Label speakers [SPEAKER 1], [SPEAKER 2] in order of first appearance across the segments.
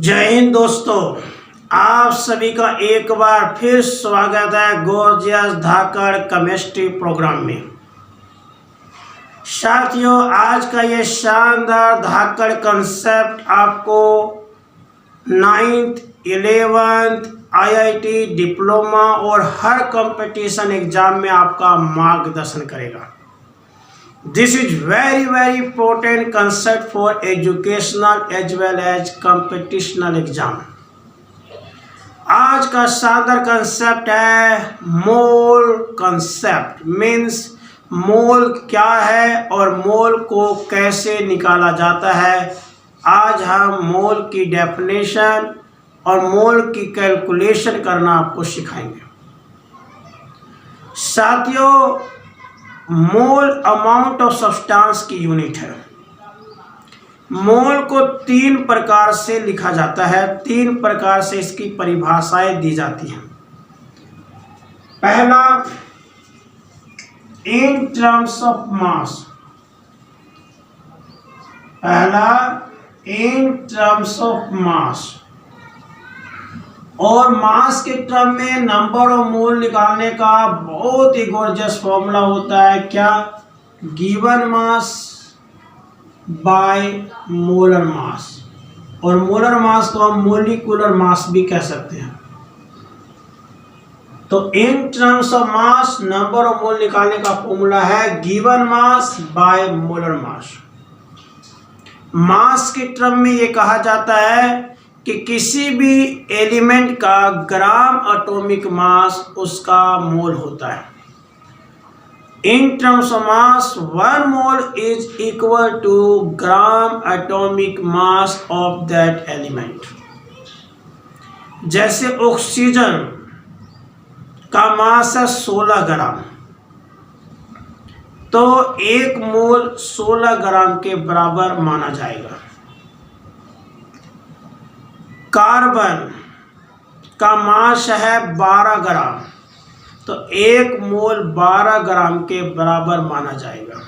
[SPEAKER 1] जय हिंद दोस्तों, आप सभी का एक बार फिर स्वागत है गॉर्जियस धाकड़ केमिस्ट्री प्रोग्राम में। साथियों, आज का ये शानदार धाकड़ कंसेप्ट आपको 9th, 11th IIT डिप्लोमा और हर कंपटीशन एग्जाम में आपका मार्गदर्शन करेगा। This is very important concept for educational as well as competitional exam। आज का शानदार कंसेप्ट है मोल कंसेप्ट। मीन्स मोल क्या है और मोल को कैसे निकाला जाता है। आज हम मोल की डेफिनेशन और मोल की कैलकुलेशन करना आपको सिखाएंगे। साथियों, मोल अमाउंट ऑफ सब्सटेंस की यूनिट है। मोल को 3 प्रकार से लिखा जाता है, 3 प्रकार से इसकी परिभाषाएं दी जाती हैं। पहला, इन टर्म्स ऑफ मास। पहला, इन टर्म्स ऑफ मास। और मास के टर्म में नंबर ऑफ मोल निकालने का बहुत ही गॉर्जियस फॉर्मूला होता है। क्या? Given mass by molar mass. और मोलर मास को हम मोलिकुलर मास भी कह सकते हैं। तो in terms of mass number of mole निकालने का फॉर्मूला है given mass by molar mass. Mass के टर्म में ये कहा जाता है कि किसी भी एलिमेंट का ग्राम एटॉमिक मास उसका मोल होता है। In terms of mass 1 mole is equal to gram atomic mass of that element. जैसे ऑक्सीजन का मास है 16 ग्राम, तो 1 मोल 16 ग्राम के बराबर माना जाएगा। कार्बन का मास है 12 ग्राम, तो 1 मोल 12 ग्राम के बराबर माना जाएगा।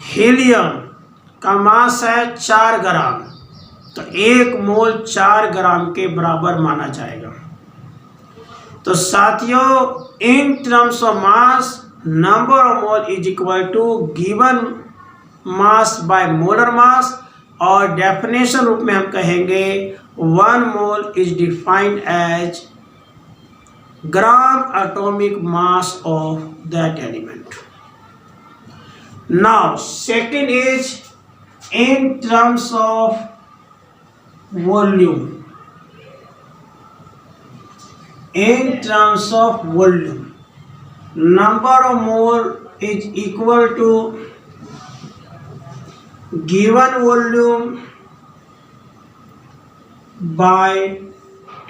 [SPEAKER 1] हीलियम का मास है 4 ग्राम, तो 1 मोल 4 ग्राम के बराबर माना जाएगा। तो साथियों, in terms of mass number of mole is equal to given mass by molar mass. और डेफिनेशन रूप में हम कहेंगे 1 mole is defined as gram atomic mass of that element. Now second is in terms of volume. In terms of volume number of mole is equal to given volume by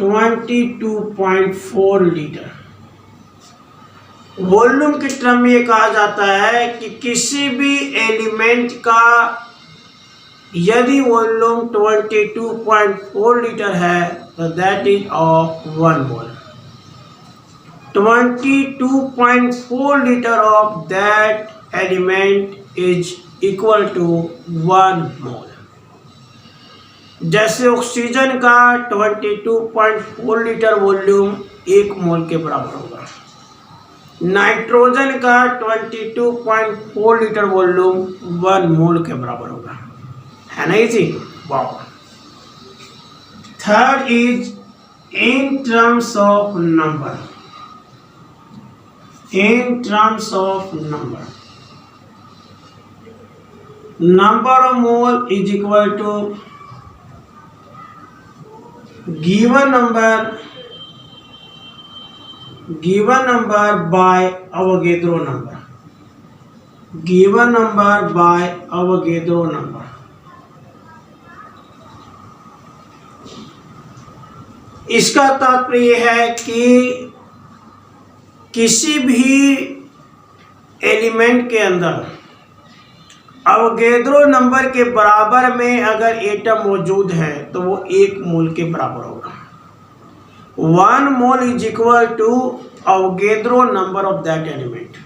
[SPEAKER 1] 22.4 litre. Volume के term में ये कहा जाता है कि किसी भी element का यदि वॉल्यूम 22.4 लीटर है तो that is of 1 mole. 22.4 litre of that element is equal to 1 mole. जैसे ऑक्सीजन का 22.4 लीटर वॉल्यूम 1 मोल के बराबर होगा। नाइट्रोजन का 22.4 लीटर वॉल्यूम 1 मोल के बराबर होगा। है ना easy? Wow. Third is in terms of number. In terms of number number of mole is equal to given number by Avogadro number। given number by Avogadro number। इसका तात्पर्य है कि किसी भी एलिमेंट के अंदर अवोगैड्रो नंबर के बराबर में अगर एटम मौजूद है तो वो 1 मोल के बराबर होगा। 1 mole is equal to Avogadro number of that element.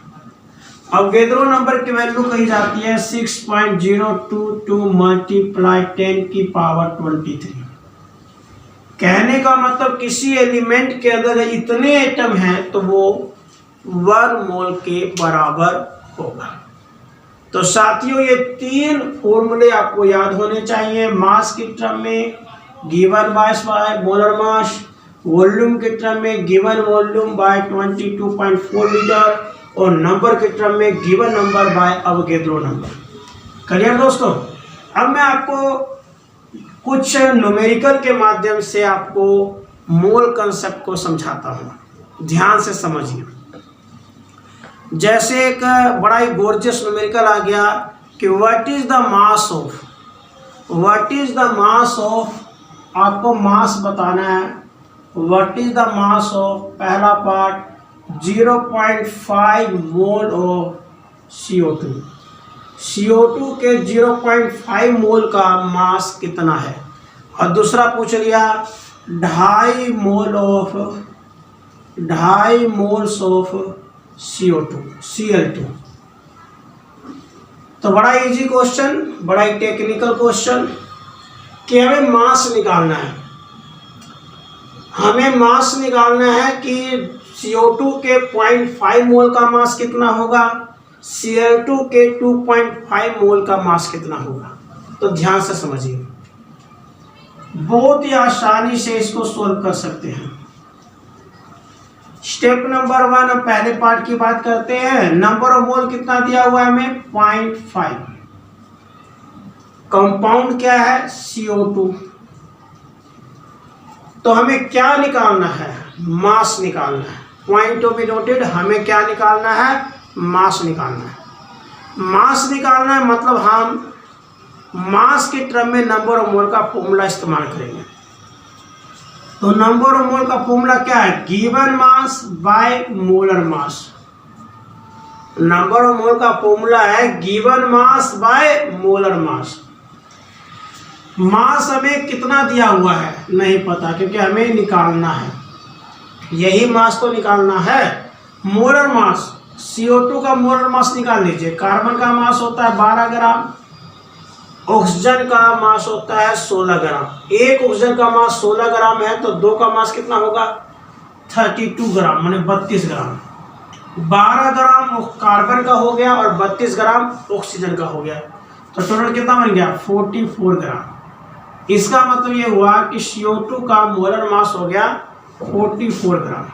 [SPEAKER 1] Avogadro number की वैल्यू कही जाती है 6.022 मल्टीप्लाई 10⁻23। कहने का मतलब किसी एलिमेंट के अंदर इतने एटम हैं तो वो 1 मोल के बराबर होगा। तो साथियों ये 3 फॉर्मूले आपको याद होने चाहिए। मास के टर्म में given mass by molar mass, volume के टर्म में गिवन वॉल्यूम बाय 22.4 लीटर, और नंबर के टर्म में given number by Avogadro number. Clear दोस्तों? अब मैं आपको कुछ न्यूमेरिकल के माध्यम से आपको मोल कंसेप्ट को समझाता हूँ, ध्यान से समझिए। जैसे एक बड़ा ही गोर्जियस न्यूमेरिकल आ गया कि what is the mass of, what is the mass of, आपको मास बताना है। What is the mass of, पहला part 0.5 mole of CO2। CO2 के 0.5 मोल का मास कितना है। और दूसरा पूछ लिया 2.5 मोल्स ऑफ CO2 Cl2। तो बड़ा इजी क्वेश्चन, बड़ा ही टेक्निकल क्वेश्चन कि हमें मास निकालना है। हमें मास निकालना है कि CO2 के 0.5 मोल का मास कितना होगा, Cl2 के 2.5 मोल का मास कितना होगा। तो ध्यान से समझिए, बहुत ही आसानी से इसको सोल्व कर सकते हैं। स्टेप नंबर 1, पहले पार्ट की बात करते हैं। नंबर ऑफ मोल कितना दिया हुआ है हमें, 0.5। कंपाउंड क्या है, CO2। तो हमें क्या निकालना है, मास निकालना है। पॉइंट टू बी नोटेड, हमें क्या निकालना है, मास निकालना है। मास निकालना है मतलब हम मास के टर्म में नंबर ऑफ मोल का फॉर्मूला इस्तेमाल करेंगे। तो नंबर ऑफ मोल का फॉर्मूला क्या है, given mass by molar mass. Number of mole का फॉर्मूला है given mass by molar mass. Mass हमें कितना दिया हुआ है नहीं पता, क्योंकि हमें निकालना है, यही मास तो निकालना है। मोलर मास, CO2 का मोलर मास निकाल लीजिए। कार्बन का मास होता है 12 ग्राम, ऑक्सीजन का मास होता है 16 ग्राम। एक ऑक्सीजन का मास 16 ग्राम है तो 2 का मास कितना होगा, 32 ग्राम, माने 32 ग्राम। 12 ग्राम कार्बन का हो गया और 32 ग्राम ऑक्सीजन का हो गया, तो टोटल कितना बन गया, 44 ग्राम। इसका मतलब ये हुआ कि CO2 का मोलर मास हो गया 44 ग्राम।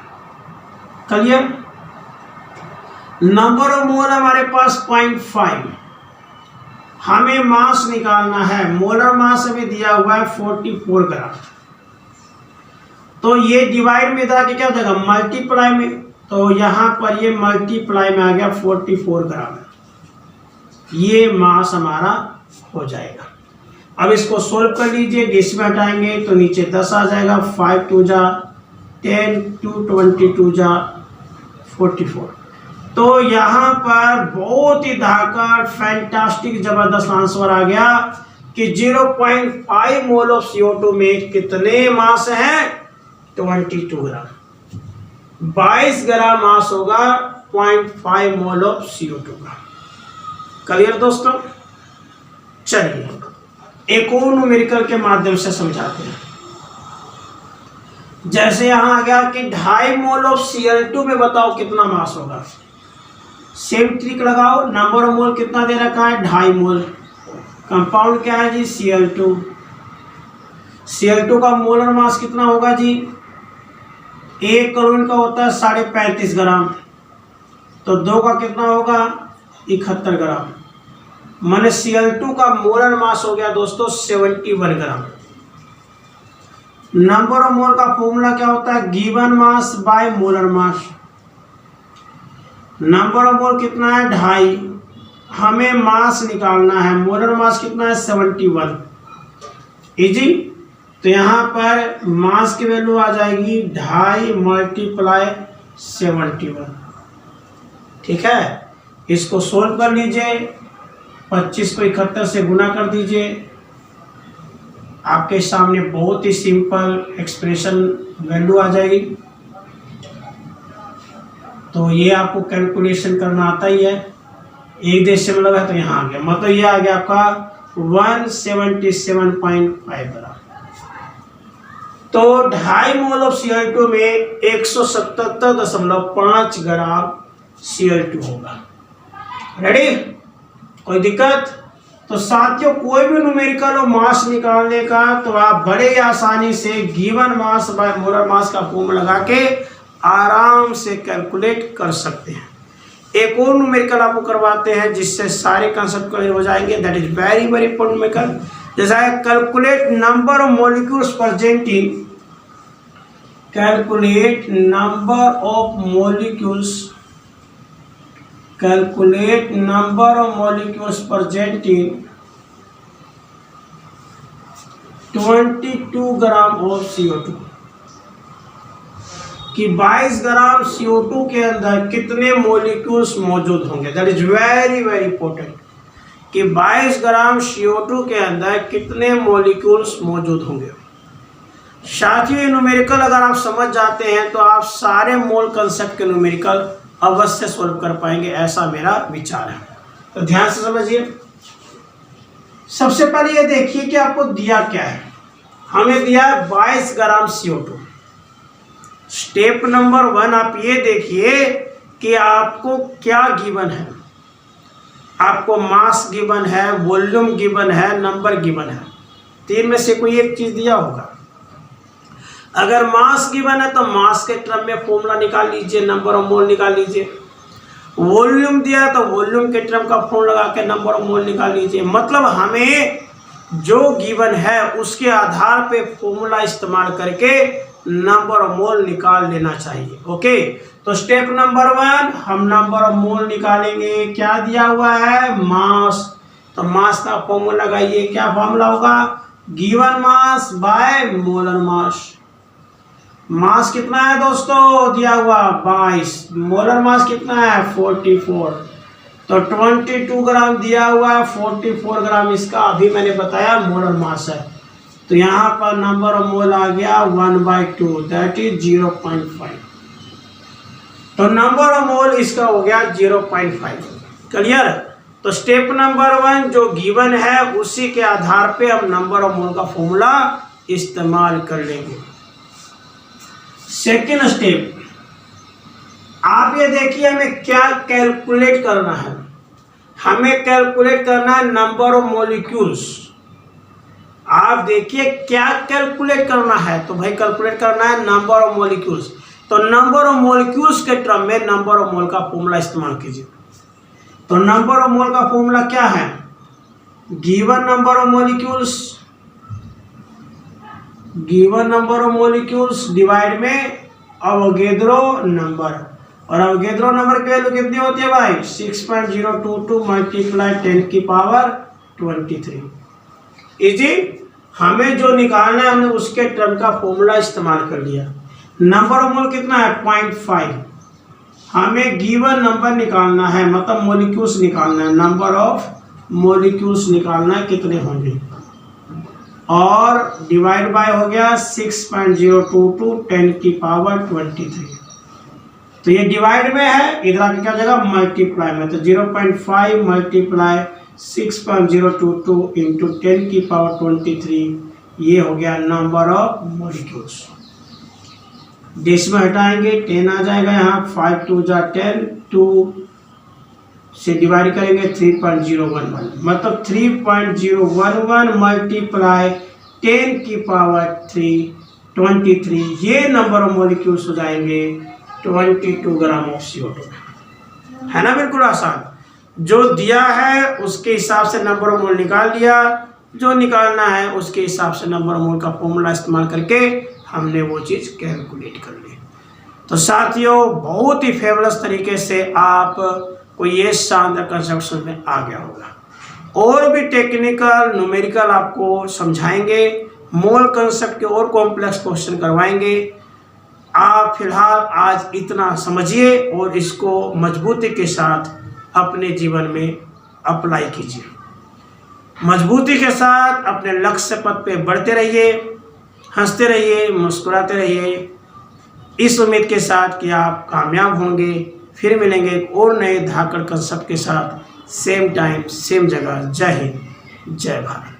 [SPEAKER 1] क्लियर? नंबर ऑफ मोल हमारे पास 0.5, हमें मास निकालना है। मोलर मास हमें दिया हुआ है 44 ग्राम। तो ये डिवाइड में था कि क्या हो जाएगा, मल्टीप्लाई में। तो यहां पर ये मल्टीप्लाई में आ गया 44 ग्राम, ये मास हमारा हो जाएगा। अब इसको सोल्व कर लीजिए, डिस में हटाएंगे तो नीचे 10 आ जाएगा। 5 2 जा 10, 2 22 जा 44। तो यहाँ पर बहुत ही धाकड़ फैंटास्टिक जबरदस्त आंसर आ गया कि 0.5 मोल ऑफ CO2 में कितने मास हैं, 22 ग्राम। 22 ग्राम मास होगा 0.5 मोल ऑफ CO2 का। क्लियर दोस्तों? चलिए एक और न्यूमेरिकल के माध्यम से समझाते हैं। जैसे यहां आ गया कि 2.5 मोल ऑफ Cl2 में बताओ कितना मास होगा। सेम ट्रिक लगाओ, नंबर ऑफ मोल कितना दे रखा है, 2.5 मोल। कंपाउंड क्या है जी, Cl2। Cl2 का मोलर मास कितना होगा जी, 1 क्लोरीन का होता है 35.5 ग्राम, तो 2 का कितना होगा, 71 ग्राम। माने Cl2 का मोलर मास हो गया दोस्तों 71 ग्राम। नंबर ऑफ मोल का फॉर्मूला क्या होता है, given mass by molar mass. Number of मोल कितना है, 2.5। हमें मास निकालना है, मोलर मास कितना है, 71। इजी। तो यहाँ पर मास की वैल्यू आ जाएगी 2.5 मल्टीप्लाई 71। ठीक है, इसको सोल्व कर लीजिए। 25 को 71 से गुना कर दीजिए। आपके सामने बहुत ही सिंपल एक्सप्रेशन वैल्यू आ जाएगी। तो ये आपको कैलकुलेशन करना आता ही है। 1 दशमलव है तो यहाँ आ गया, मतलब ये आ गया आपका 177.5 ग्राम। तो 2.5 मोल ऑफ Cl2 में 177.5 ग्राम Cl2 होगा। रेडी, कोई दिक्कत? तो साथियों कोई भी न्यूमेरिकल और मास निकालने का तो आप बड़े आसानी से गिवन मास बाय मोलर मास का फॉर्मूला लगा के आराम से कैलकुलेट कर सकते हैं। एक और न्यूमेरिकल आपको करवाते हैं जिससे सारे कंसेप्ट क्लियर हो जाएंगे, that is very very important numerical. जैसा है calculate number of molecules present in, calculate number of molecules, calculate number of molecules present in 22 gram of CO2 कि 22 ग्राम CO2 के अंदर कितने मॉलिक्यूल्स मौजूद होंगे। That is very very important कि 22 ग्राम CO2 के अंदर कितने मॉलिक्यूल्स मौजूद होंगे। साथियों न्यूमेरिकल अगर आप समझ जाते हैं तो आप सारे मोल कंसेप्ट के न्यूमेरिकल अवश्य सॉल्व कर पाएंगे, ऐसा मेरा विचार है। तो ध्यान से समझिए। सबसे पहले ये देखिए कि आपको दिया क्या है। हमें दिया है 22 ग्राम CO2। स्टेप नंबर 1 आप ये देखिए कि आपको क्या गिवन है। आपको मास गिवन है, वॉल्यूम गिवन है, नंबर गिवन है। तीन में से कोई एक चीज दिया होगा। अगर मास गिवन है तो मास के टर्म में फॉर्मूला निकाल लीजिए, नंबर ऑफ मोल निकाल लीजिए। वॉल्यूम दिया है तो वॉल्यूम के टर्म का फॉर्मूला लगा के नंबर ऑफ मोल निकाल लीजिए। मतलब हमें जो गिवन है उसके आधार पे फॉर्मूला इस्तेमाल करके नंबर ऑफ मोल निकाल लेना चाहिए। ओके, तो स्टेप नंबर 1 हम नंबर ऑफ मोल निकालेंगे। क्या दिया हुआ है? मास। तो मास का फॉर्मूला लगाइए। क्या फॉर्मूला होगा? Given mass by molar mass. Mass कितना है दोस्तों? दिया हुआ 22। मोलर मास कितना है? 44। तो 22 ग्राम दिया हुआ है, 44 ग्राम इसका अभी मैंने बताया मोलर मास है। तो यहाँ पर नंबर ऑफ मोल आ गया 1/2, दैट इज 0.5। तो नंबर ऑफ मोल इसका हो गया 0.5। क्लियर? तो स्टेप नंबर 1 जो गिवन है उसी के आधार पे हम नंबर ऑफ मोल का फॉर्मूला इस्तेमाल कर लेंगे। सेकेंड स्टेप, आप ये देखिए हमें क्या कैलकुलेट करना है। हमें कैलकुलेट करना है नंबर ऑफ मॉलिक्यूल्स। आप देखिए क्या कैलकुलेट करना है। तो भाई कैलकुलेट करना है नंबर ऑफ मॉलिक्यूल्स। तो नंबर ऑफ मॉलिक्यूल्स के टर्म में नंबर ऑफ मोल का फॉर्मूला इस्तेमाल कीजिए। तो नंबर ऑफ मोल का फॉर्मूला क्या है? Given number of molecules, given number of molecules divide में अवोगैड्रो नंबर। और अवोगैड्रो नंबर की वैल्यू कितनी होती है भाई? 6.022 मल्टीप्लाई 10 की पावर 23। इजी। हमें जो निकालना है हमने उसके टर्म का फॉर्मूला इस्तेमाल कर लिया। नंबर ऑफ मोल कितना है? 0.5। हमें गिवन नंबर निकालना है, मतलब मॉलिक्यूल्स निकालना है। नंबर ऑफ मॉलिक्यूल्स निकालना है कितने होंगे, और डिवाइड बाय हो गया 6.022 10 की पावर 23। तो ये डिवाइड में है, इधर आके क्या हो जाएगा? मल्टीप्लाई में। तो 0.5 मल्टीप्लाई 6.022 इंटू 10 की पावर 23, ये हो गया नंबर ऑफ मॉलिक्यूल्स। डेसिमल हटाएंगे 10 आ जाएगा यहाँ। 5 2 जा 10, 2 से डिवाइड करेंगे 3.011, मतलब 3.011 मल्टीप्लाई 10 की पावर 23, ये नंबर ऑफ मॉलिक्यूल्स हो जाएंगे 22 ग्राम ऑफ CO2। है ना? बिल्कुल आसान। जो दिया है उसके हिसाब से नंबर ऑफ मोल निकाल लिया, जो निकालना है उसके हिसाब से नंबर ऑफ मोल का फॉर्मूला इस्तेमाल करके हमने वो चीज़ कैलकुलेट कर ली। तो साथियों बहुत ही फेवरस तरीके से आप को ये शानदार कंसेप्ट में आ गया होगा। और भी टेक्निकल न्यूमेरिकल आपको समझाएंगे, मोल कंसेप्ट के और कॉम्प्लेक्स क्वेश्चन करवाएंगे। आप फिलहाल आज इतना समझिए और इसको मजबूती के साथ अपने जीवन में अप्लाई कीजिए। मजबूती के साथ अपने लक्ष्य पथ पे बढ़ते रहिए, हंसते रहिए, मुस्कुराते रहिए, इस उम्मीद के साथ कि आप कामयाब होंगे। फिर मिलेंगे एक और नए धाकड़ कंसेप्ट के साथ। सेम टाइम सेम जगह। जय हिंद, जय भारत।